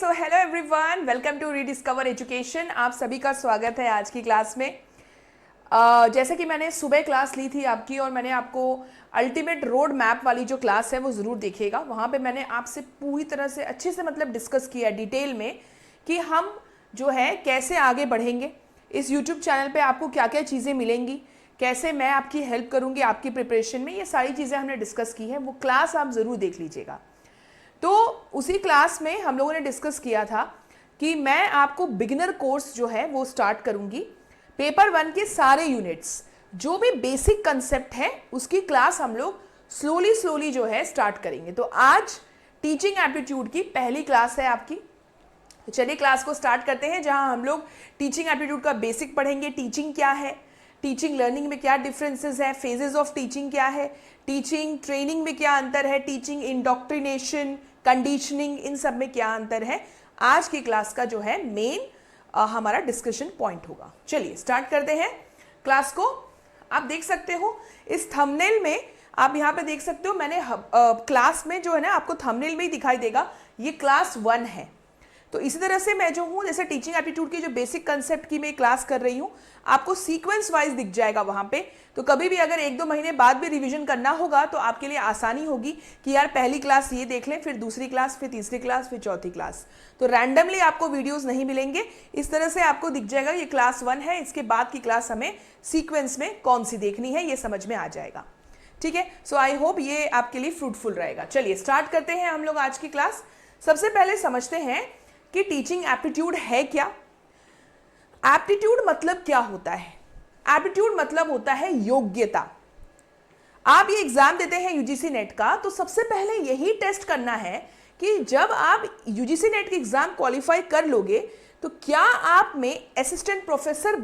So hello everyone, welcome to rediscover education. आप सभी का स्वागत है आज की क्लास में। जैसे कि मैंने सुबह क्लास ली थी आपकी, और मैंने आपको अल्टीमेट रोड मैप वाली जो क्लास है वो ज़रूर देखिएगा। वहाँ पे मैंने आपसे पूरी तरह से अच्छे से डिस्कस किया डिटेल में कि हम जो है कैसे आगे बढ़ेंगे। इस यूट्यूब चैनल पे आपको क्या क्या चीज़ें मिलेंगी, कैसे मैं आपकी हेल्प करूँगी आपकी प्रिपरेशन में, ये सारी चीज़ें हमने डिस्कस की है। वो क्लास आप ज़रूर देख लीजिएगा। तो उसी क्लास में हम लोगों ने डिस्कस किया था कि मैं आपको बिगिनर कोर्स जो है वो स्टार्ट करूंगी। पेपर 1 के सारे यूनिट्स जो भी बेसिक कंसेप्ट है उसकी क्लास हम लोग स्लोली जो है स्टार्ट करेंगे। तो आज टीचिंग एप्टीट्यूड की पहली क्लास है आपकी। तो चलिए क्लास को स्टार्ट करते हैं, जहां हम लोग टीचिंग एप्टीट्यूड का बेसिक पढ़ेंगे। टीचिंग क्या है, टीचिंग लर्निंग में क्या डिफरेंसेस है, फेजेस ऑफ टीचिंग क्या है, टीचिंग ट्रेनिंग में क्या अंतर है, टीचिंग इंडोक्ट्रिनेशन, कंडीशनिंग, इन सब में क्या अंतर है, आज की क्लास का जो है मेन हमारा डिस्कशन पॉइंट होगा। चलिए स्टार्ट करते हैं क्लास को। आप देख सकते हो इस थंबनेल में, आप यहाँ पे देख सकते हो, मैंने क्लास में जो है ना आपको थंबनेल में ही दिखाई देगा, ये क्लास 1 है। तो इसी तरह से मैं जो हूँ, जैसे टीचिंग एप्टीट्यूड की जो बेसिक कंसेप्ट की मैं क्लास कर रही हूँ, आपको सीक्वेंस वाइज दिख जाएगा वहाँ पे। तो कभी भी अगर 1-2 महीने बाद भी रिवीजन करना होगा तो आपके लिए आसानी होगी कि यार पहली क्लास ये देख लें, फिर दूसरी क्लास, फिर तीसरी क्लास, फिर चौथी क्लास। तो रैंडमली आपको वीडियोस नहीं मिलेंगे, इस तरह से आपको दिख जाएगा ये क्लास 1 है, इसके बाद की क्लास हमें सीक्वेंस में कौन सी देखनी है ये समझ में आ जाएगा। ठीक है, सो आई होप ये आपके लिए फ्रूटफुल रहेगा। चलिए स्टार्ट करते हैं हम लोग आज की क्लास। सबसे पहले समझते हैं कि टीचिंग एप्टीट्यूड है क्या। एप्टीट्यूड मतलब क्या होता है? एप्टीट्यूड मतलब होता है योग्यता। आप ये एग्जाम देते हैं यूजीसी नेट का, तो सबसे पहले यही टेस्ट करना है कि जब आप यूजीसी नेट के एग्जाम क्वालिफाई कर लोगे तो क्या आप में असिस्टेंट प्रोफेसर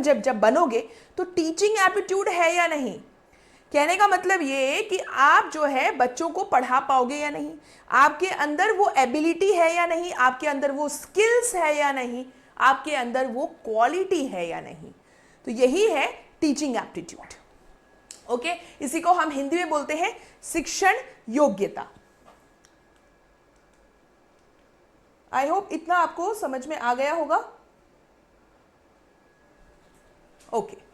जब बनोगे तो टीचिंग एप्टीट्यूड है या नहीं। कहने का मतलब ये कि आप जो है बच्चों को पढ़ा पाओगे या नहीं, आपके अंदर वो एबिलिटी है या नहीं, आपके अंदर वो स्किल्स है या नहीं, आपके अंदर वो क्वालिटी है या नहीं। तो यही है टीचिंग एप्टीट्यूड। ओके, इसी को हम हिंदी में बोलते हैं शिक्षण योग्यता। आई होप इतना आपको समझ में आ गया होगा। Okay,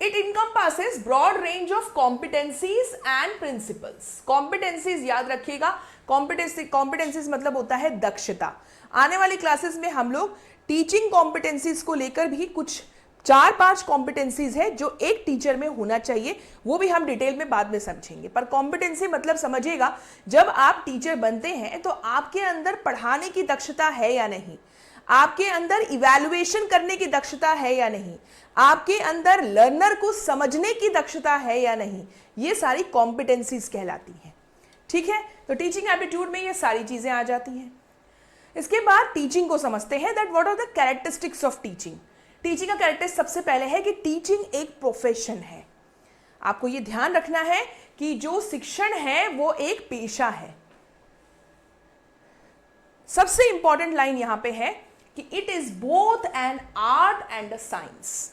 It encompasses broad range of competencies and principles. Competencies याद रखिएगा, competencies मतलब होता है दक्षता। आने वाली क्लासेस में हम लोग टीचिंग कॉम्पिटेंसीज को लेकर भी कुछ 4-5 कॉम्पिटेंसीज है जो एक टीचर में होना चाहिए, वो भी हम डिटेल में बाद में समझेंगे। पर कॉम्पिटेंसी मतलब समझिएगा, जब आप टीचर बनते हैं तो आपके अंदर पढ़ाने की दक्षता है या नहीं, आपके अंदर इवैल्यूएशन करने की दक्षता है या नहीं, आपके अंदर लर्नर को समझने की दक्षता है या नहीं, ये सारी कॉम्पिटेंसीज कहलाती हैं। ठीक है, तो टीचिंग एप्टीट्यूड में ये सारी चीजें आ जाती हैं। इसके बाद टीचिंग को समझते हैं, that what are the characteristics of teaching. Teaching का कैरेक्टरिस्टिक सबसे पहले है कि टीचिंग एक प्रोफेशन है। आपको ये ध्यान रखना है कि जो शिक्षण है वो एक पेशा है। सबसे इंपॉर्टेंट लाइन यहां पे है कि it is both an art and a science.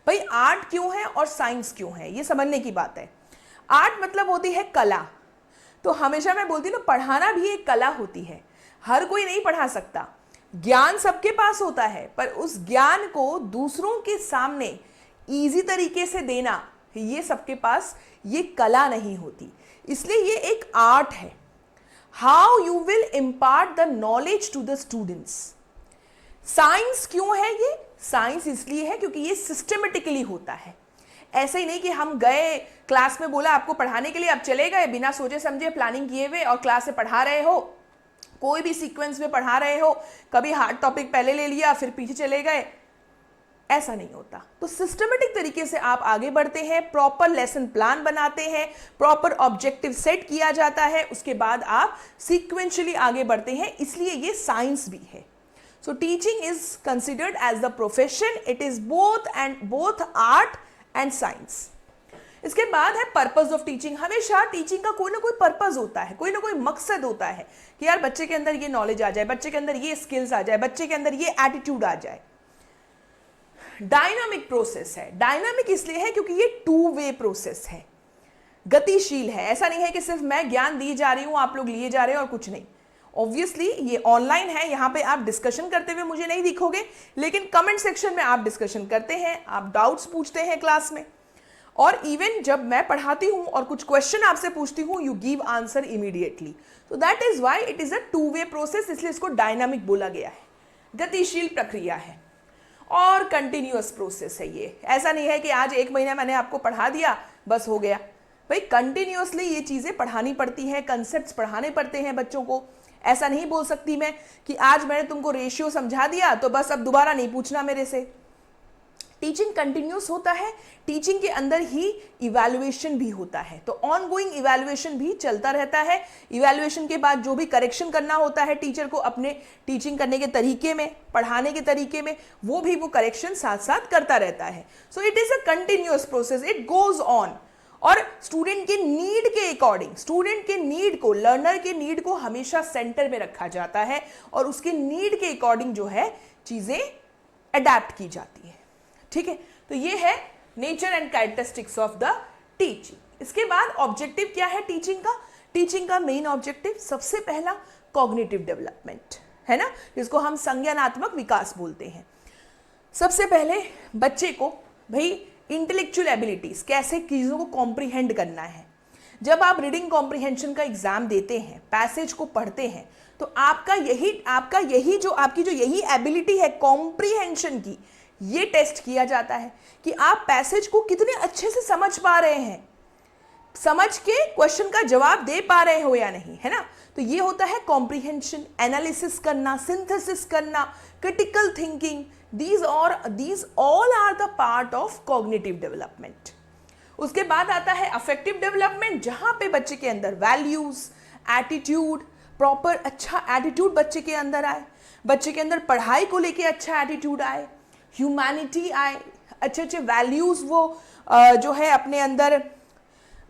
भाई आर्ट क्यों है और साइंस क्यों है, ये समझने की बात है। आर्ट मतलब होती है कला। तो हमेशा मैं बोलती हूँ ना, पढ़ाना भी एक कला होती है। हर कोई नहीं पढ़ा सकता, ज्ञान सबके पास होता है, पर उस ज्ञान को दूसरों के सामने इजी तरीके से देना, ये सबके पास ये कला नहीं होती, इसलिए ये एक आर्ट है। How you will impart the knowledge to the students. Science क्यों है ये? साइंस इसलिए है क्योंकि ये सिस्टमेटिकली होता है। ऐसे ही नहीं कि हम गए क्लास में, बोला आपको पढ़ाने के लिए, अब चले गए बिना सोचे समझे प्लानिंग किए हुए और क्लास से पढ़ा रहे हो, कोई भी सीक्वेंस में पढ़ा रहे हो, कभी हार्ड टॉपिक पहले ले लिया फिर पीछे चले गए, ऐसा नहीं होता। तो सिस्टमेटिक तरीके से आप आगे बढ़ते हैं, प्रॉपर लेसन प्लान बनाते हैं, प्रॉपर ऑब्जेक्टिव सेट किया जाता है, उसके बाद आप सीक्वेंशियली आगे बढ़ते हैं, इसलिए ये साइंस भी है। So teaching is considered as the profession. It is both art and science. इसके बाद है पर्पस ऑफ टीचिंग। हमेशा टीचिंग का कोई ना कोई पर्पस होता है, कोई ना कोई मकसद होता है कि यार बच्चे के अंदर ये नॉलेज आ जाए, बच्चे के अंदर ये स्किल्स आ जाए, बच्चे के अंदर ये एटीट्यूड आ जाए। डायनामिक प्रोसेस है। डायनामिक इसलिए है क्योंकि ये 2 वे प्रोसेस है, गतिशील है। ऐसा नहीं है कि सिर्फ मैं ज्ञान दी जा रही हूं, आप लोग लिए जा रहे हो और कुछ नहीं। ऑब्वियसली ये ऑनलाइन है, यहाँ पे आप डिस्कशन करते हुए मुझे नहीं दिखोगे, लेकिन कमेंट सेक्शन में आप डिस्कशन करते हैं, आप डाउट्स पूछते हैं क्लास में, और इवन जब मैं पढ़ाती हूँ और कुछ क्वेश्चन आपसे पूछती हूँ, यू गिव आंसर इमीडिएटली। तो that is why it is a two way process, इसलिए इसको डायनामिक बोला गया है, गतिशील प्रक्रिया है और कंटिन्यूअस प्रोसेस है ये। ऐसा नहीं है कि आज 1 महीना मैंने आपको पढ़ा दिया बस हो गया, भाई कंटिन्यूअसली ये चीज़ें पढ़ानी पड़ती हैं, कंसेप्ट्स पढ़ाने पड़ते हैं बच्चों को। ऐसा नहीं बोल सकती मैं कि आज मैंने तुमको रेशियो समझा दिया तो बस अब दोबारा नहीं पूछना मेरे से। टीचिंग कंटिन्यूस होता है, टीचिंग के अंदर ही इवैल्यूएशन भी होता है, तो ऑन गोइंग इवैल्यूएशन भी चलता रहता है। इवैल्यूएशन के बाद जो भी करेक्शन करना होता है टीचर को अपने टीचिंग करने के तरीके में, पढ़ाने के तरीके में, वो करेक्शन साथ साथ करता रहता है। So it is a continuous process, it goes on. और स्टूडेंट के नीड के अकॉर्डिंग, स्टूडेंट के नीड को, लर्नर के नीड को हमेशा सेंटर में रखा जाता है और उसके नीड के अकॉर्डिंग जो है चीजें अडेप्ट की जाती है। ठीक है, तो ये है nature and characteristics of the teaching. इसके बाद ऑब्जेक्टिव क्या है टीचिंग का? टीचिंग का मेन ऑब्जेक्टिव सबसे पहला कॉग्निटिव डेवलपमेंट है ना, जिसको हम संज्ञानात्मक विकास बोलते हैं। सबसे पहले बच्चे को भाई इंटेलेक्चुअल एबिलिटीज, कैसे चीज़ों को कॉम्प्रिहेंड करना है। जब आप रीडिंग कॉम्प्रिहेंशन का एग्जाम देते हैं, पैसेज को पढ़ते हैं, तो आपकी जो यही एबिलिटी है कॉम्प्रिहेंशन की, ये टेस्ट किया जाता है कि आप पैसेज को कितने अच्छे से समझ पा रहे हैं, समझ के क्वेश्चन का जवाब दे पा रहे हो या नहीं, है ना। तो ये होता है कॉम्प्रिहेंशन, एनालिसिस करना, सिंथेसिस करना, critical thinking, these all are the part of cognitive development। उसके बाद आता है अफेक्टिव डेवलपमेंट, जहां पे बच्चे के अंदर वैल्यूज, एटीट्यूड, प्रॉपर अच्छा एटीट्यूड बच्चे के अंदर आए, बच्चे के अंदर पढ़ाई को लेके अच्छा एटीट्यूड आए, ह्यूमैनिटी आए, अच्छे अच्छे वैल्यूज वो जो है अपने अंदर,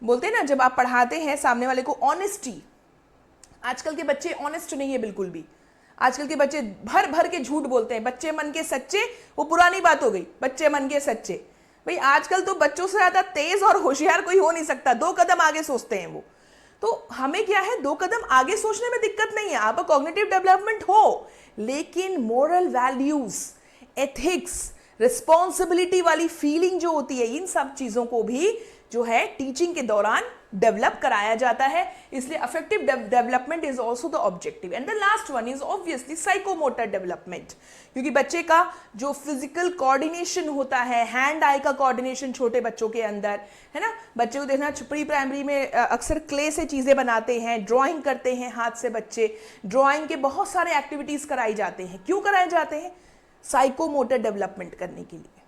बोलते हैं ना जब आप पढ़ाते हैं सामने वाले को, ऑनेस्टी। आजकल के बच्चे ऑनेस्ट नहीं है बिल्कुल भी, आजकल के बच्चे भर भर के झूठ बोलते हैं। बच्चे मन के सच्चे, वो पुरानी बात हो गई, बच्चे मन के सच्चे। भाई आजकल तो बच्चों से ज़्यादा तेज और होशियार कोई हो नहीं सकता, 2 कदम आगे सोचते हैं वो। तो हमें क्या है, 2 कदम आगे सोचने में दिक्कत नहीं है, आप कॉग्निटिव डेवलपमेंट हो, लेकिन मोरल वैल्यूज, एथिक्स, रिस्पॉन्सिबिलिटी वाली फीलिंग जो होती है, इन सब चीज़ों को भी जो है टीचिंग के दौरान डेवलप कराया जाता है। इसलिए affective development is also the objective. And the last one is obviously psychomotor development, क्योंकि बच्चे का जो फिजिकल कोऑर्डिनेशन होता है, हैंड आई का कोऑर्डिनेशन छोटे बच्चों के अंदर, है ना। बच्चे को देखना प्री प्राइमरी में अक्सर क्ले से चीज़ें बनाते हैं, ड्राइंग करते हैं हाथ से बच्चे, ड्राइंग के बहुत सारे एक्टिविटीज़ कराई जाते हैं। क्यों कराए जाते हैं? साइकोमोटर डेवलपमेंट करने के लिए।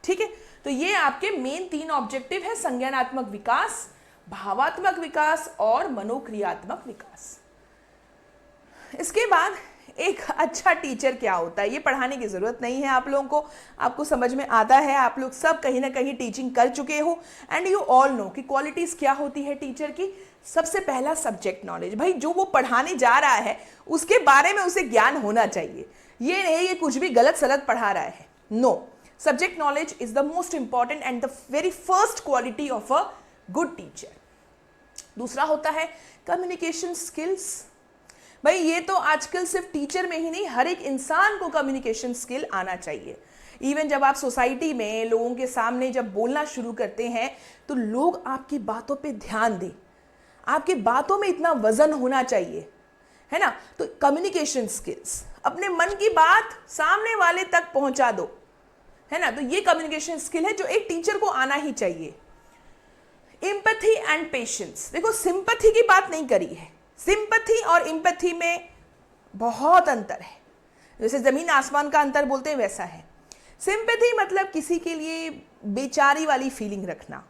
ठीक है, तो ये आपके मेन 3 ऑब्जेक्टिव है, संज्ञानात्मक विकास, भावात्मक विकास और मनोक्रियात्मक विकास। इसके बाद एक अच्छा टीचर क्या होता है, ये पढ़ाने की जरूरत नहीं है आप लोगों को, आपको समझ में आता है, आप लोग सब कहीं ना कहीं टीचिंग कर चुके हो, एंड यू ऑल नो कि क्वालिटीज क्या होती है टीचर की। सबसे पहला सब्जेक्ट नॉलेज, भाई जो वो पढ़ाने जा रहा है उसके बारे में उसे ज्ञान होना चाहिए, ये नहीं ये कुछ भी गलत सलत पढ़ा रहा है, no. Subject knowledge is the most important and the very first quality of a good teacher। दूसरा होता है कम्युनिकेशन स्किल्स। भाई ये तो आजकल सिर्फ टीचर में ही नहीं, हर एक इंसान को कम्युनिकेशन स्किल आना चाहिए। इवन जब आप सोसाइटी में लोगों के सामने जब बोलना शुरू करते हैं तो लोग आपकी बातों पे ध्यान दें, आपकी बातों में इतना वजन होना चाहिए, है ना। तो कम्युनिकेशन स्किल्स, अपने मन की बात सामने वाले तक पहुंचा दो, है ना। तो ये कम्युनिकेशन स्किल है जो एक टीचर को आना ही चाहिए। एम्पैथी एंड पेशेंस, देखो सिंपैथी की बात नहीं करी है, सिंपैथी और एम्पैथी में बहुत अंतर है, जैसे जमीन आसमान का अंतर बोलते हैं वैसा है। सिंपैथी मतलब किसी के लिए बेचारी वाली फीलिंग रखना,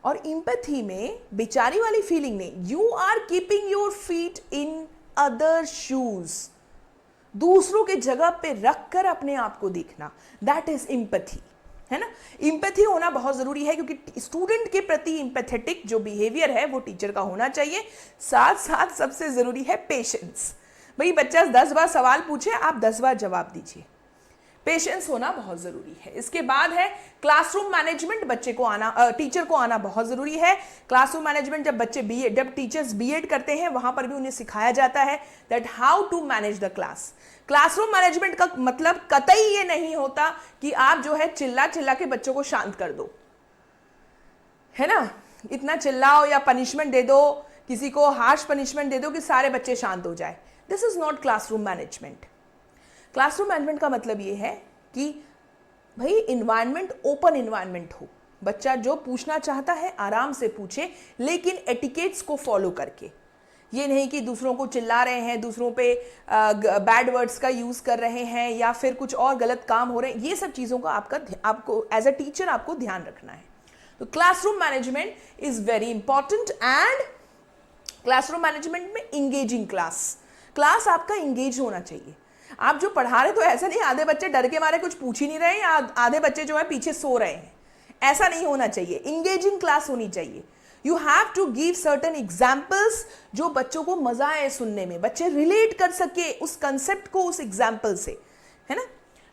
और एम्पैथी में बेचारी वाली फीलिंग नहीं, you are keeping your feet in other shoes, दूसरों के जगह पे रख कर अपने आप को देखना, दैट इज एम्पैथी, है ना। एम्पैथी होना बहुत जरूरी है, क्योंकि स्टूडेंट के प्रति एम्पैथेटिक जो बिहेवियर है वो टीचर का होना चाहिए। साथ साथ सबसे जरूरी है पेशेंस। भाई बच्चा 10 बार सवाल पूछे, आप 10 बार जवाब दीजिए। पेशेंस होना बहुत ज़रूरी है। इसके बाद है क्लासरूम मैनेजमेंट, बच्चे को आना टीचर को आना बहुत ज़रूरी है। क्लासरूम मैनेजमेंट जब टीचर्स बीएड करते हैं वहाँ पर भी उन्हें सिखाया जाता है that how to manage the class. Classroom management का मतलब कतई ये नहीं होता कि आप जो है चिल्ला चिल्ला के बच्चों को शांत कर दो, है ना, इतना चिल्लाओ या पनिशमेंट दे दो, किसी को हार्श पनिशमेंट दे दो कि सारे बच्चे शांत हो जाए। This is not classroom management. Classroom management का मतलब ये है कि भाई इन्वायरमेंट ओपन इन्वायरमेंट हो, बच्चा जो पूछना चाहता है आराम से पूछे, लेकिन एटिकेट्स को फॉलो करके। ये नहीं कि दूसरों को चिल्ला रहे हैं, दूसरों पे बैड वर्ड्स का यूज़ कर रहे हैं या फिर कुछ और गलत काम हो रहे हैं। ये सब चीज़ों का आपको एज अ टीचर आपको ध्यान रखना है। तो classroom management is very important. And classroom management में इंगेजिंग क्लास आपका इंगेज होना चाहिए। आप जो पढ़ा रहे तो ऐसा नहीं आधे बच्चे डर के मारे कुछ पूछ ही नहीं रहे या आधे बच्चे जो है पीछे सो रहे हैं, ऐसा नहीं होना चाहिए। इंगेजिंग क्लास होनी चाहिए। You have to give certain examples जो बच्चों को मजा आए सुनने में, बच्चे रिलेट कर सके उस कंसेप्ट को उस एग्जाम्पल से, है ना।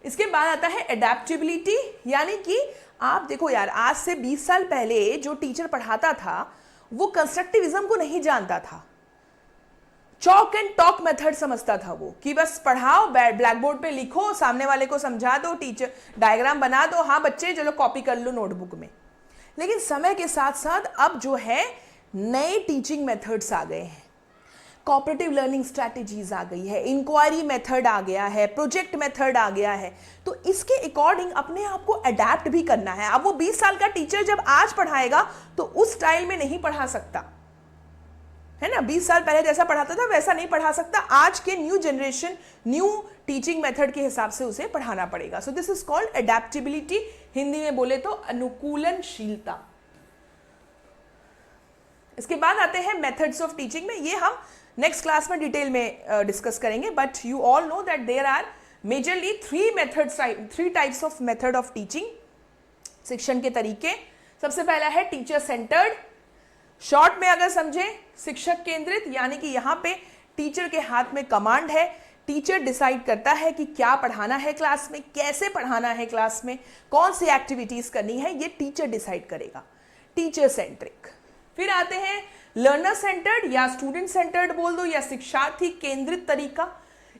इसके बाद आता है एडेप्टेबिलिटी, यानी कि आप देखो यार, आज से 20 साल पहले जो टीचर पढ़ाता था वो कंस्ट्रक्टिविज्म को नहीं जानता था, चॉक एंड टॉक मेथड समझता था वो, कि बस पढ़ाओ, ब्लैक बोर्ड पे लिखो, सामने वाले को समझा दो, टीचर डायग्राम बना दो, हाँ बच्चे चलो कॉपी कर लो नोटबुक में। लेकिन समय के साथ साथ अब जो है नए टीचिंग मेथड्स आ गए हैं, कोऑपरेटिव लर्निंग स्ट्रैटेजीज आ गई है, इंक्वायरी मेथड आ गया है, प्रोजेक्ट मेथड आ गया है। तो इसके अकॉर्डिंग अपने आप को अडेप्ट भी करना है। अब वो 20 साल का टीचर जब आज पढ़ाएगा तो उस स्टाइल में नहीं पढ़ा सकता, है ना। 20 साल पहले जैसा पढ़ाता था वैसा नहीं पढ़ा सकता। आज के new generation new teaching method के हिसाब से उसे पढ़ाना पड़ेगा। So this is called adaptability, Hindi में बोले तो अनुकूलनशीलता। इसके बाद आते हैं मेथड्स ऑफ टीचिंग में, ये हम नेक्स्ट क्लास में डिटेल में डिस्कस करेंगे, but you all know that there are majorly three types of method of teaching, शिक्षण के तरीके। सबसे पहला है टीचर सेंटर्ड, शॉर्ट में अगर समझे शिक्षक केंद्रित, यानी कि यहाँ पे टीचर के हाथ में कमांड है, टीचर डिसाइड करता है कि क्या पढ़ाना है क्लास में, कैसे पढ़ाना है क्लास में, कौन सी एक्टिविटीज करनी है, ये टीचर डिसाइड करेगा, टीचर सेंट्रिक। फिर आते हैं लर्नर सेंटर्ड या स्टूडेंट सेंटर्ड बोल दो, या शिक्षार्थी केंद्रित तरीका।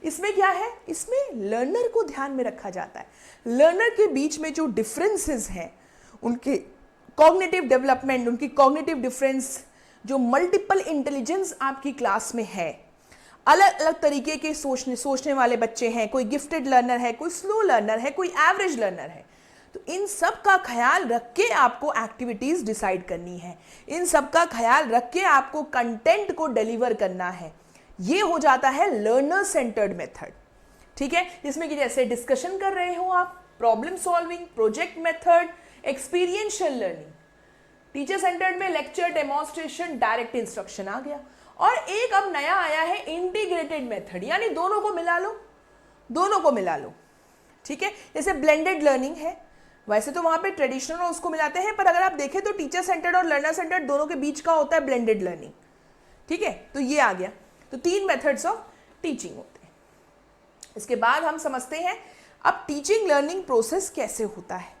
इसमें क्या है, इसमें लर्नर को ध्यान में रखा जाता है, लर्नर के बीच में जो डिफरेंसेस हैं, उनके कॉग्निटिव डेवलपमेंट, उनकी कॉग्निटिव डिफरेंस, जो मल्टीपल इंटेलिजेंस आपकी क्लास में है, अलग अलग तरीके के सोचने वाले बच्चे हैं, कोई गिफ्टेड लर्नर है, कोई स्लो लर्नर है, कोई एवरेज लर्नर है। तो इन सब का ख्याल रख के आपको एक्टिविटीज डिसाइड करनी है, इन सब का ख्याल रख के आपको कंटेंट को डिलीवर करना है। ये हो जाता है लर्नर सेंटर्ड मेथड, ठीक है, जिसमें कि जैसे डिस्कशन कर रहे हो आप, problem solving, project method, experiential learning. Teacher centred में लेक्चर, डेमोन्स्ट्रेशन, डायरेक्ट इंस्ट्रक्शन आ गया। और एक अब नया आया है इंटीग्रेटेड मेथड, यानी दोनों को मिला लो, ठीक है। जैसे ब्लेंडेड लर्निंग है, वैसे तो वहां पे ट्रेडिशनल और उसको मिलाते हैं, पर अगर आप देखें तो टीचर सेंटर्ड और लर्नर सेंटर्ड दोनों के बीच का होता है ब्लेंडेड लर्निंग, ठीक है। तो ये आ गया, तो 3 मेथड्स ऑफ टीचिंग होते हैं। इसके बाद हम समझते हैं अब टीचिंग लर्निंग प्रोसेस कैसे होता है।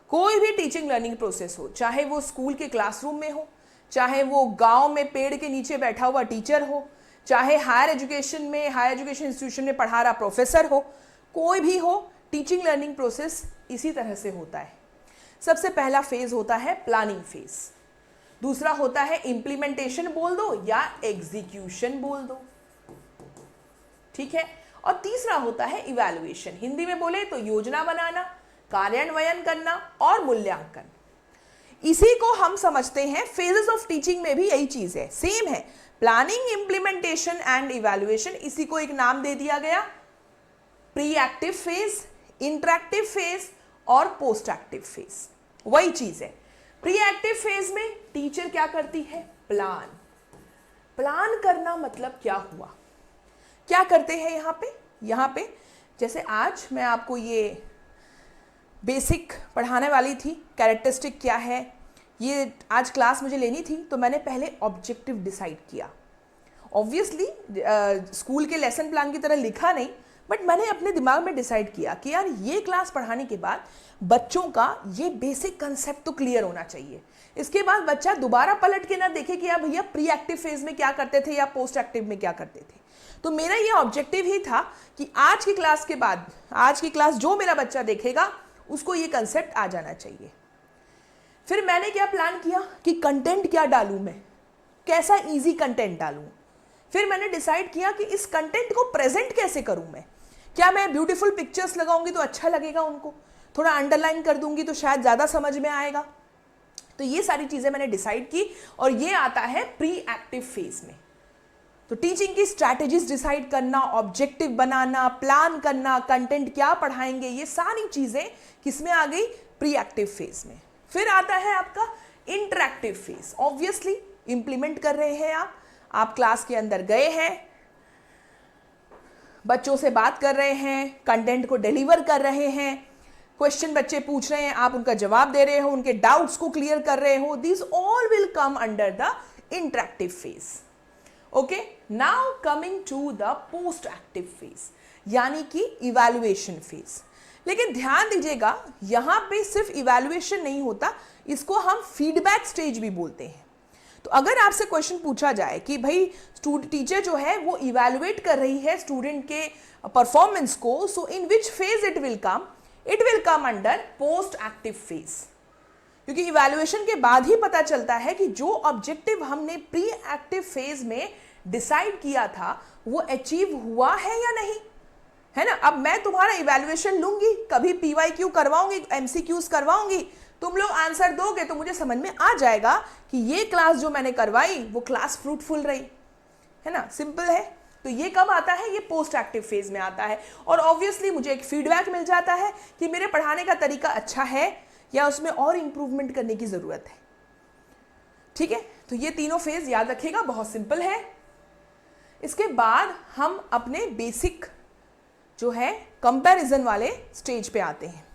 कोई भी टीचिंग लर्निंग प्रोसेस हो, चाहे वो स्कूल के क्लासरूम में हो, चाहे वो गांव में पेड़ के नीचे बैठा हुआ टीचर हो, चाहे हायर एजुकेशन इंस्टीट्यूशन में पढ़ा रहा प्रोफेसर हो, कोई भी हो, टीचिंग लर्निंग प्रोसेस इसी तरह से होता है। सबसे पहला फेज होता है प्लानिंग फेज, दूसरा होता है इम्प्लीमेंटेशन बोल दो या एग्जीक्यूशन बोल दो, ठीक है, और तीसरा होता है इवैल्यूएशन, हिंदी में बोले तो योजना बनाना, कार्यान्वयन करना और मूल्यांकन। इसी को हम समझते हैं फेजेस ऑफ टीचिंग में भी यही चीज है, सेम है, प्लानिंग, इम्प्लीमेंटेशन एंड इवैल्यूएशन। इसी को एक नाम दे दिया गया pre active phase, interactive phase और पोस्ट एक्टिव फेज, वही चीज है। प्री एक्टिव फेज में टीचर क्या करती है, प्लान करना। मतलब क्या हुआ, क्या करते हैं यहाँ पे जैसे आज मैं आपको ये बेसिक पढ़ाने वाली थी, कैरेक्टरिस्टिक क्या है, ये आज क्लास मुझे लेनी थी, तो मैंने पहले ऑब्जेक्टिव डिसाइड किया। ऑब्वियसली स्कूल के लेसन प्लान की तरह लिखा नहीं, बट मैंने अपने दिमाग में डिसाइड किया कि यार ये क्लास पढ़ाने के बाद बच्चों का ये बेसिक कंसेप्ट तो क्लियर होना चाहिए। इसके बाद बच्चा दोबारा पलट के ना देखे कि यार भैया प्री एक्टिव फेज में क्या करते थे या पोस्ट एक्टिव में क्या करते थे। तो मेरा ये ऑब्जेक्टिव ही था कि आज की क्लास के बाद, आज की क्लास जो मेरा बच्चा देखेगा उसको ये कंसेप्ट आ जाना चाहिए। फिर मैंने क्या प्लान किया कि कंटेंट क्या डालूं मैं, कैसा इजी कंटेंट डालूं। फिर मैंने डिसाइड किया कि इस कंटेंट को प्रेजेंट कैसे करूं मैं। क्या मैं ब्यूटीफुल पिक्चर्स लगाऊंगी तो अच्छा लगेगा उनको, थोड़ा अंडरलाइन कर दूंगी तो शायद ज़्यादा समझ में आएगा। तो ये सारी चीज़ें मैंने डिसाइड की और ये आता है प्री एक्टिव फेज में। तो टीचिंग की स्ट्रैटेजीज डिसाइड करना, ऑब्जेक्टिव बनाना, प्लान करना, कंटेंट क्या पढ़ाएंगे, ये सारी चीज़ें किसमें आ गई, प्री एक्टिव फेज में। फिर आता है आपका इंटरैक्टिव फेज। ऑब्वियसली इंप्लीमेंट कर रहे हैं आप क्लास के अंदर गए हैं, बच्चों से बात कर रहे हैं, कंटेंट को डिलीवर कर रहे हैं, क्वेश्चन बच्चे पूछ रहे हैं, आप उनका जवाब दे रहे हो, उनके डाउट्स को क्लियर कर रहे हो। This all will come under the interactive phase. Okay, now coming to the post active phase, यानी कि इवैल्यूएशन फेज। लेकिन ध्यान दीजिएगा, यहां पे सिर्फ इवैल्यूएशन नहीं होता, इसको हम फीडबैक स्टेज भी बोलते हैं। तो अगर आपसे क्वेश्चन पूछा जाए कि भाई टीचर जो है वो इवैल्यूएट कर रही है स्टूडेंट के परफॉर्मेंस को, so in which phase it will come under post active phase. क्योंकि इवैल्यूएशन के बाद ही पता चलता है कि जो ऑब्जेक्टिव हमने प्री एक्टिव फेज में डिसाइड किया था वो अचीव हुआ है या नहीं, है ना। अब मैं तुम्हारा इवैल्यूएशन लूंगी, कभी PYQ करवाऊंगी, MCQs करवाऊंगी, तुम लोग आंसर दोगे तो मुझे समझ में आ जाएगा कि ये क्लास जो मैंने करवाई वो क्लास फ्रूटफुल रही, है ना। सिंपल है। तो ये कब आता है, ये पोस्ट एक्टिव फेज में आता है। और ऑब्वियसली मुझे एक फीडबैक मिल जाता है कि मेरे पढ़ाने का तरीका अच्छा है या उसमें और इंप्रूवमेंट करने की जरूरत है। ठीक है, तो ये तीनों फेज याद रखिएगा, बहुत सिंपल है। इसके बाद हम अपने बेसिक जो है कंपैरिजन वाले स्टेज पे आते हैं।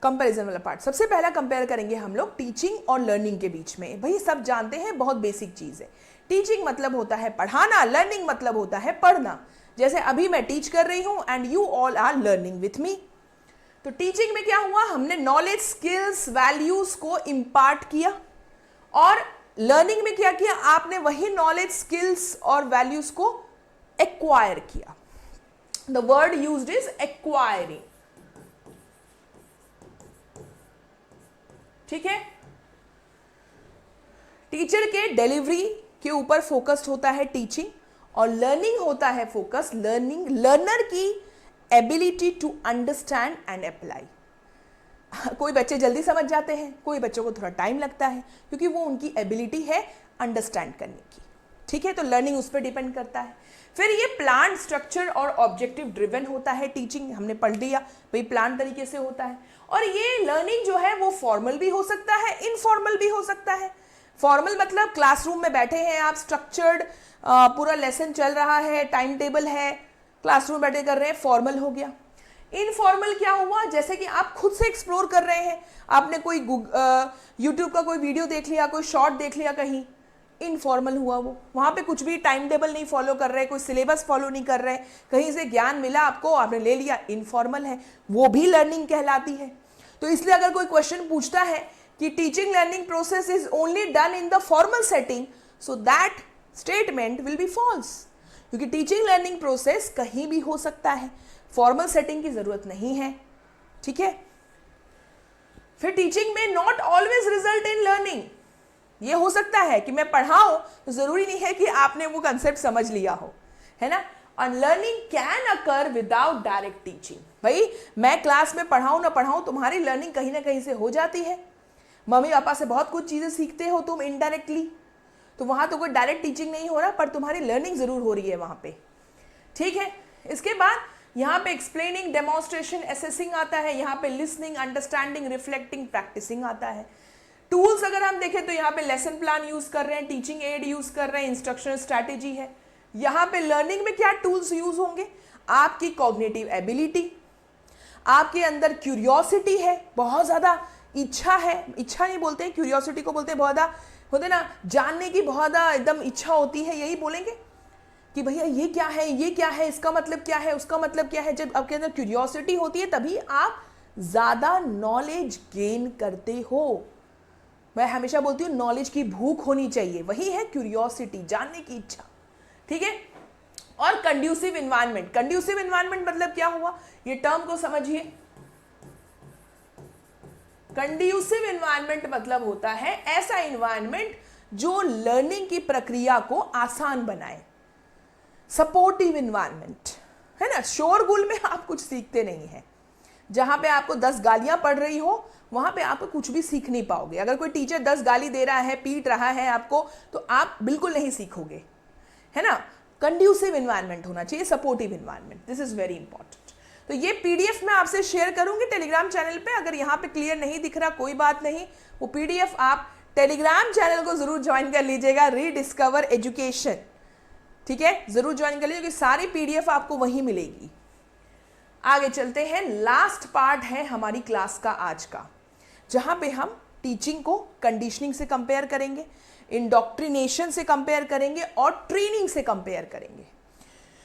कंपैरिजन वाला पार्ट, सबसे पहला कंपेयर करेंगे हम लोग टीचिंग और लर्निंग के बीच में। भाई सब जानते हैं, बहुत बेसिक चीज़ है। टीचिंग मतलब होता है पढ़ाना, लर्निंग मतलब होता है पढ़ना। जैसे अभी मैं टीच कर रही हूँ and you all are learning with me. तो टीचिंग में क्या हुआ, हमने नॉलेज, स्किल्स, वैल्यूज को इम्पार्ट किया। और लर्निंग में क्या किया, आपने वही नॉलेज, स्किल्स और वैल्यूज को एक्वायर किया। The word used is acquiring. ठीक है, टीचर के डिलीवरी के ऊपर फोकस्ड होता है टीचिंग, और लर्निंग होता है फोकस लर्नर की ability to understand and apply. कोई बच्चे जल्दी समझ जाते हैं, कोई बच्चों को थोड़ा टाइम लगता है, क्योंकि वो उनकी एबिलिटी है अंडरस्टैंड करने की। ठीक है, तो लर्निंग उस पर डिपेंड करता है। फिर ये प्लान, स्ट्रक्चर और ऑब्जेक्टिव ड्रिवन होता है टीचिंग, हमने पढ़ लिया भाई प्लान तरीके से होता है। और ये लर्निंग जो है वो फॉर्मल भी हो सकता है, इनफॉर्मल भी हो सकता है। फॉर्मल मतलब क्लासरूम में बैठे हैं आप, स्ट्रक्चर्ड पूरा लेसन चल रहा है, टाइम टेबल है, क्लासरूम बैठे कर रहे हैं, फॉर्मल हो गया। इनफॉर्मल क्या हुआ, जैसे कि आप खुद से एक्सप्लोर कर रहे हैं, आपने कोई यूट्यूब का कोई वीडियो देख लिया, कोई शॉर्ट देख लिया कहीं, इनफॉर्मल हुआ वो। वहाँ पे कुछ भी टाइम टेबल नहीं फॉलो कर रहे, कोई सिलेबस फॉलो नहीं कर रहे, कहीं से ज्ञान मिला आपको, आपने ले लिया, इनफॉर्मल है, वो भी लर्निंग कहलाती है। तो इसलिए अगर कोई क्वेश्चन पूछता है कि teaching learning process is only done in the formal setting, so that statement will be false, क्योंकि टीचिंग लर्निंग प्रोसेस कहीं भी हो सकता है, फॉर्मल सेटिंग की जरूरत नहीं है। ठीक है, फिर टीचिंग में not always result in learning. ये हो सकता है कि मैं पढ़ाऊं तो जरूरी नहीं है कि आपने वो कंसेप्ट समझ लिया हो, है ना। और learning can occur without direct teaching. भाई मैं क्लास में पढ़ाऊं ना पढ़ाऊं, तुम्हारी लर्निंग कहीं ना कहीं से हो जाती है। मम्मी पापा से बहुत कुछ चीजें सीखते हो तुम इनडायरेक्टली, तो वहां तो कोई डायरेक्ट टीचिंग नहीं हो रहा, पर तुम्हारी लर्निंग जरूर हो रही है वहां पे। ठीक है, इसके बाद यहाँ पे एक्सप्लेनिंग, डेमोन्स्ट्रेशन, एसेसिंग आता है, यहाँ पे लिसनिंग, अंडरस्टैंडिंग, रिफ्लेक्टिंग, प्रैक्टिसिंग आता है। टूल्स अगर हम देखें तो यहाँ पे लेसन प्लान यूज कर रहे हैं, टीचिंग एड यूज कर रहे हैं, इंस्ट्रक्शनल स्ट्रैटेजी है। यहाँ पे लर्निंग में क्या टूल्स यूज होंगे, आपकी कॉग्निटिव एबिलिटी, आपके अंदर क्यूरियोसिटी है, बहुत ज्यादा इच्छा है, इच्छा नहीं बोलते हैं, क्यूरियोसिटी को बोलते हैं बहुत ज्यादा, होते ना जानने की बहुत ज्यादा एकदम इच्छा होती है, यही बोलेंगे। कि भैया ये क्या है, ये क्या है, इसका मतलब क्या है, उसका मतलब क्या है। जब आपके अंदर क्यूरियोसिटी होती है तभी आप ज़्यादा नॉलेज गेन करते हो। मैं हमेशा बोलती हूँ नॉलेज की भूख होनी चाहिए, वही है क्यूरियोसिटी, जानने की इच्छा, ठीक है। और कंड्यूसिव इन्वायरमेंट, कंड्यूसिव इन्वायरमेंट मतलब क्या हुआ, ये टर्म को समझिए। कंड्यूसिव इन्वायरमेंट मतलब होता है ऐसा इन्वायरमेंट जो लर्निंग की प्रक्रिया को आसान बनाए, सपोर्टिव इन्वायरमेंट, है ना। शोरगुल में आप कुछ सीखते नहीं है, जहां पे आपको 10 गालियां पड़ रही हो वहां पे आप कुछ भी सीख नहीं पाओगे। अगर कोई टीचर 10 गाली दे रहा है, पीट रहा है आपको, तो आप बिल्कुल नहीं सीखोगे, है ना। कंड्यूसिव इन्वायरमेंट होना चाहिए, supportive environment, this is very important. तो ये पीडीएफ मैं आपसे शेयर करूंगी टेलीग्राम चैनल पे। अगर यहाँ पे क्लियर नहीं दिख रहा कोई बात नहीं, वो पीडीएफ आप टेलीग्राम चैनल को जरूर ज्वाइन कर लीजिएगा, रीडिस्कवर एजुकेशन, ठीक है, जरूर ज्वाइन कर लीजिए क्योंकि सारी पीडीएफ आपको वहीं मिलेगी। आगे चलते हैं, लास्ट पार्ट है हमारी क्लास का आज का, जहां पे हम टीचिंग को कंडीशनिंग से कंपेयर करेंगे, इंडोक्ट्रिनेशन से कंपेयर करेंगे और ट्रेनिंग से कंपेयर करेंगे।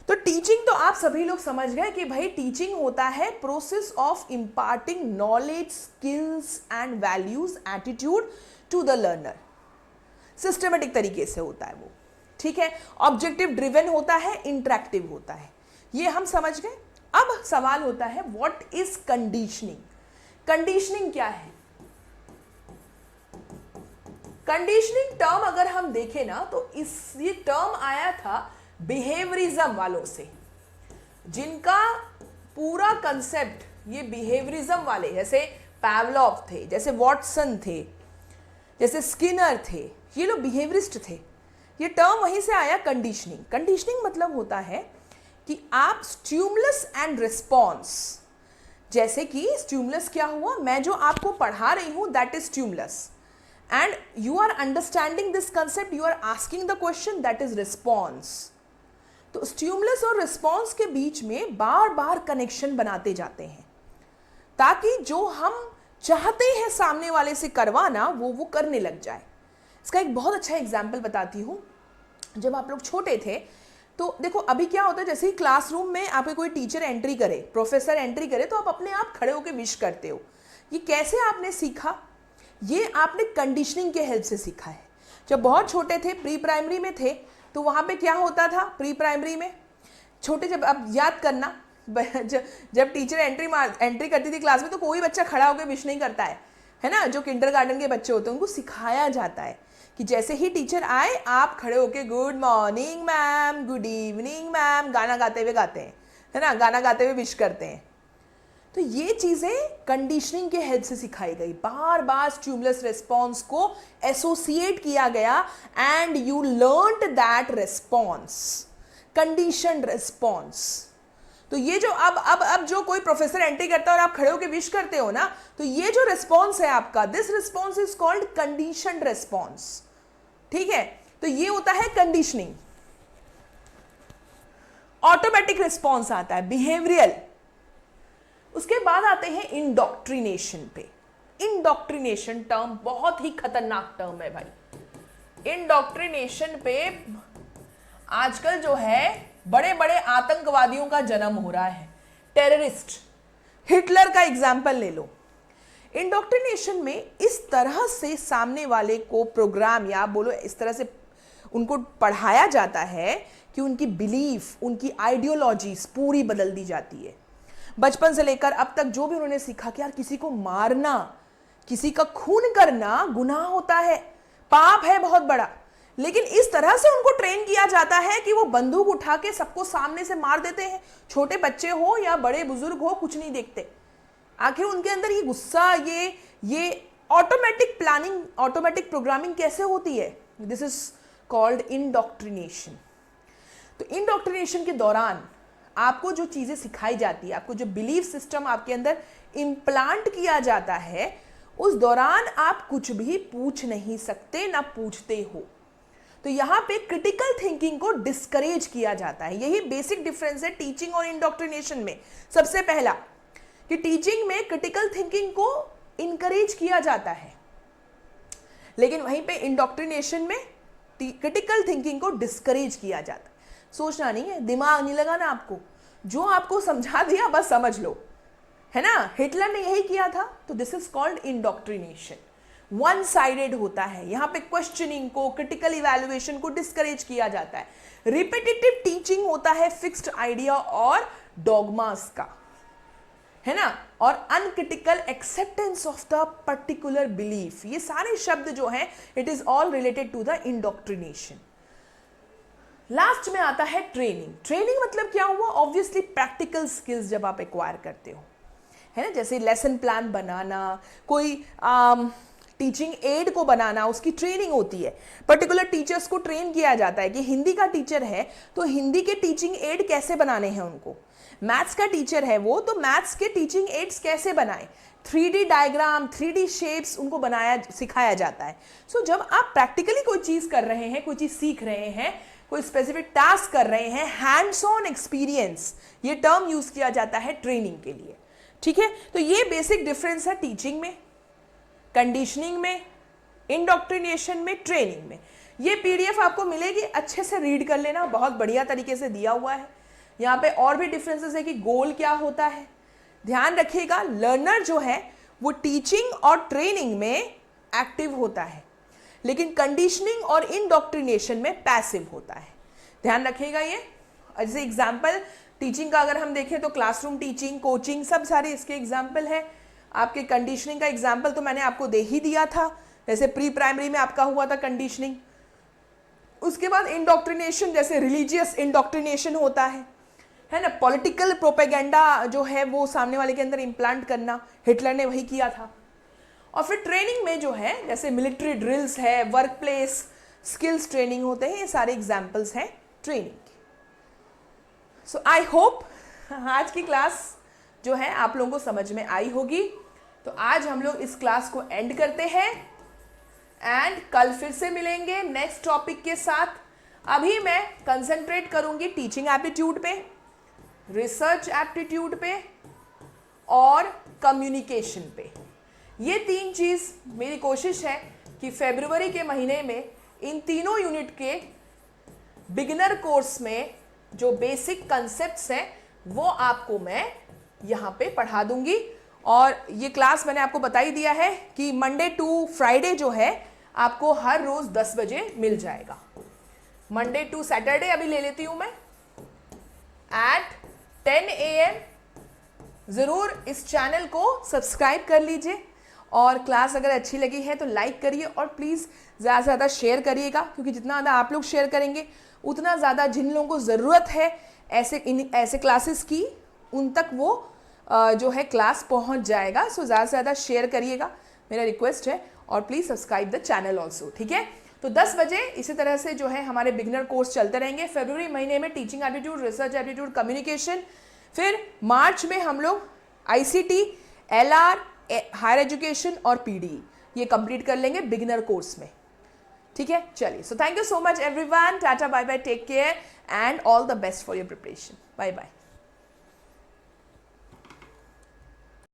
तो टीचिंग तो आप सभी लोग समझ गए कि भाई टीचिंग होता है process of imparting knowledge, skills and values, attitude to the learner. Systematic तरीके से होता है वो, ठीक है। ऑब्जेक्टिव ड्रिवन होता है, इंटरेक्टिव होता है, ये हम समझ गए। अब सवाल होता है व्हाट इज कंडीशनिंग। कंडीशनिंग क्या है? कंडीशनिंग टर्म अगर हम देखें ना तो ये टर्म आया था बिहेवियरिज्म वालों से, जिनका पूरा कंसेप्ट ये बिहेवियरिज्म वाले, जैसे पावलोव थे, जैसे वॉटसन थे, जैसे स्किनर थे, ये लोग बिहेवियरिस्ट थे। ये टर्म वहीं से आया कंडीशनिंग। कंडीशनिंग मतलब होता है कि आप स्टिमुलस एंड रिस्पॉन्स, जैसे कि स्टिमुलस क्या हुआ, मैं जो आपको पढ़ा रही हूं that is stimulus, and you are understanding this concept, you are asking the question, that is response. तो स्टिमुलस और रिस्पॉन्स के बीच में बार बार कनेक्शन बनाते जाते हैं ताकि जो हम चाहते हैं सामने वाले से करवाना वो करने लग जाए। इसका एक बहुत अच्छा एग्जाम्पल बताती हूँ। जब आप लोग छोटे थे तो देखो अभी क्या होता है, जैसे ही क्लासरूम में आपके कोई टीचर एंट्री करे, प्रोफेसर एंट्री करे, तो आप अपने आप खड़े होकर विश करते हो। ये कैसे आपने सीखा? ये आपने कंडीशनिंग के हेल्प से सीखा है। जब बहुत छोटे थे, प्री प्राइमरी में थे, तो वहाँ पे क्या होता था प्री प्राइमरी में, छोटे, जब आप याद करना, जब टीचर एंट्री करती थी क्लास में तो कोई बच्चा खड़ा होकर विश नहीं करता है ना। जो किंडरगार्टन के बच्चे होते हैं उनको सिखाया जाता है कि जैसे ही टीचर आए आप खड़े होके good morning ma'am, good evening ma'am, गाना गाते हुए गाते हैं, है ना, गाना गाते हुए विश करते हैं। तो ये चीजें कंडीशनिंग के हेल्प से सिखाई गई, बार बार स्टिमुलस रिस्पॉन्स को एसोसिएट किया गया and you learned that response, conditioned response. तो ये जो अब जो कोई प्रोफेसर एंट्री करता है और आप खड़े होकर विश करते हो ना, तो ये जो रिस्पॉन्स है आपका, this response is called conditioned response, ठीक है। तो ये होता है कंडीशनिंग। ऑटोमेटिक रिस्पॉन्स आता है, बिहेवियरल। उसके बाद आते हैं इंडोक्ट्रिनेशन पे। इंडोक्ट्रिनेशन टर्म बहुत ही खतरनाक टर्म है भाई। इंडोक्ट्रिनेशन पे आजकल जो है बड़े बड़े आतंकवादियों का जन्म हो रहा है, टेररिस्ट। हिटलर का एग्जाम्पल ले लो। इंडोक्ट्रिनेशन में इस तरह से सामने वाले को प्रोग्राम, या बोलो इस तरह से उनको पढ़ाया जाता है कि उनकी बिलीफ, उनकी आइडियोलॉजीज पूरी बदल दी जाती है। बचपन से लेकर अब तक जो भी उन्होंने सीखा कि यार किसी को मारना, किसी का खून करना गुनाह होता है, पाप है बहुत बड़ा, लेकिन इस तरह से उनको ट्रेन किया जाता है कि वो बंदूक उठा के सबको सामने से मार देते हैं। छोटे बच्चे हो या बड़े बुजुर्ग हो, कुछ नहीं देखते। आखिर उनके अंदर ये गुस्सा, ये ऑटोमेटिक प्लानिंग, ऑटोमेटिक प्रोग्रामिंग कैसे होती है? This is called indoctrination. तो इंडोक्ट्रिनेशन के दौरान आपको जो चीजें सिखाई जाती है, आपको जो बिलीफ सिस्टम आपके अंदर इम्प्लांट किया जाता है, उस दौरान आप कुछ भी पूछ नहीं सकते, ना पूछते हो। तो यहां पे क्रिटिकल थिंकिंग को डिस्करेज किया जाता है। यही बेसिक डिफरेंस है टीचिंग और इंडोक्ट्रिनेशन में। सबसे पहला कि टीचिंग में क्रिटिकल थिंकिंग को इनकरेज किया जाता है, लेकिन वहीं पे इंडोक्ट्रिनेशन में क्रिटिकल थिंकिंग को डिस्करेज किया जाता है। सोचना नहीं है, दिमाग नहीं लगाना आपको, जो आपको समझा दिया बस समझ लो, है ना। हिटलर ने यही किया था। तो this is called indoctrination, one sided होता है। यहां पे क्वेश्चनिंग को, क्रिटिकल इवैल्यूएशन को डिस्करेज किया जाता है। रिपीटेटिव टीचिंग होता है फिक्स्ड आइडिया और डॉगमास का, है ना। और uncritical acceptance of the particular belief, ये सारे शब्द जो हैं it is all related to the indoctrination. Last में आता है ट्रेनिंग। ट्रेनिंग मतलब क्या हुआ? ऑब्वियसली प्रैक्टिकल स्किल्स जब आप एक्वायर करते हो, है ना, जैसे लेसन प्लान बनाना, कोई टीचिंग एड को बनाना, उसकी ट्रेनिंग होती है। पर्टिकुलर टीचर्स को ट्रेन किया जाता है कि हिंदी का टीचर है तो हिंदी के टीचिंग एड कैसे बनाने हैं उनको, मैथ्स का टीचर है वो तो मैथ्स के टीचिंग एड्स कैसे बनाएं, 3D डायग्राम, 3D शेप्स उनको बनाया सिखाया जाता है। सो जब आप प्रैक्टिकली कोई चीज़ कर रहे हैं, कोई चीज़ सीख रहे हैं, कोई स्पेसिफिक टास्क कर रहे हैं, हैंड्स ऑन एक्सपीरियंस, ये टर्म यूज किया जाता है ट्रेनिंग के लिए, ठीक है। तो ये बेसिक डिफरेंस है टीचिंग में, कंडीशनिंग में, इंडोक्ट्रिनेशन में, ट्रेनिंग में। ये पीडीएफ आपको मिलेगी, अच्छे से रीड कर लेना, बहुत बढ़िया तरीके से दिया हुआ है। यहाँ पे और भी डिफरेंसेस है कि गोल क्या होता है। ध्यान रखिएगा, लर्नर जो है वो टीचिंग और ट्रेनिंग में एक्टिव होता है, लेकिन कंडीशनिंग और इंडोक्ट्रिनेशन में पैसिव होता है। ध्यान रखिएगा ये। जैसे एग्जाम्पल टीचिंग का अगर हम देखें तो क्लासरूम टीचिंग, कोचिंग, सब सारे इसके एग्जाम्पल है। आपके कंडीशनिंग का एग्जाम्पल तो मैंने आपको दे ही दिया था, जैसे प्री प्राइमरी में आपका हुआ था कंडीशनिंग। उसके बाद इंडोक्ट्रिनेशन, जैसे रिलीजियस इंडोक्ट्रिनेशन होता है ना, पॉलिटिकल प्रोपेगेंडा जो है वो सामने वाले के अंदर इम्प्लांट करना, हिटलर ने वही किया था। और फिर ट्रेनिंग में जो है जैसे मिलिट्री ड्रिल्स है, वर्क प्लेस स्किल्स ट्रेनिंग होते हैं, ये सारे एग्जाम्पल्स हैं ट्रेनिंग के। सो आई होप आज की क्लास जो है आप लोगों को समझ में आई होगी। तो आज हम लोग इस क्लास को एंड करते हैं एंड कल फिर से मिलेंगे नेक्स्ट टॉपिक के साथ। अभी मैं कंसंट्रेट करूंगी टीचिंग एप्टीट्यूड पे, रिसर्च एप्टीट्यूड पे और कम्युनिकेशन पे। ये तीन चीज़ मेरी कोशिश है कि फरवरी के महीने में इन तीनों यूनिट के बिगिनर कोर्स में जो बेसिक कंसेप्ट्स हैं वो आपको मैं यहाँ पे पढ़ा दूंगी। और ये क्लास मैंने आपको बता ही दिया है कि मंडे टू फ्राइडे जो है आपको हर रोज 10 बजे मिल जाएगा। मंडे टू सैटरडे अभी ले लेती हूँ मैं एट 10 AM। ज़रूर इस चैनल को सब्सक्राइब कर लीजिए और क्लास अगर अच्छी लगी है तो लाइक करिए और प्लीज़ ज़्यादा से ज़्यादा शेयर करिएगा, क्योंकि जितना ज़्यादा आप लोग शेयर करेंगे उतना ज़्यादा जिन लोगों को ज़रूरत है ऐसे क्लासेस की, उन तक वो जो है क्लास पहुंच जाएगा। सो ज़्यादा से ज़्यादा शेयर करिएगा, मेरा रिक्वेस्ट है। और please subscribe the channel also, ठीक है। तो 10 बजे इसी तरह से जो है हमारे बिगिनर कोर्स चलते रहेंगे। फरवरी महीने में teaching aptitude, research aptitude, communication, फिर मार्च में हम लोग ICT, LR, हायर एजुकेशन और PD ये कंप्लीट कर लेंगे बिगिनर कोर्स में, ठीक है। चलिए, so thank you so much everyone, tata bye bye, take care and all the best for your preparation. Bye bye.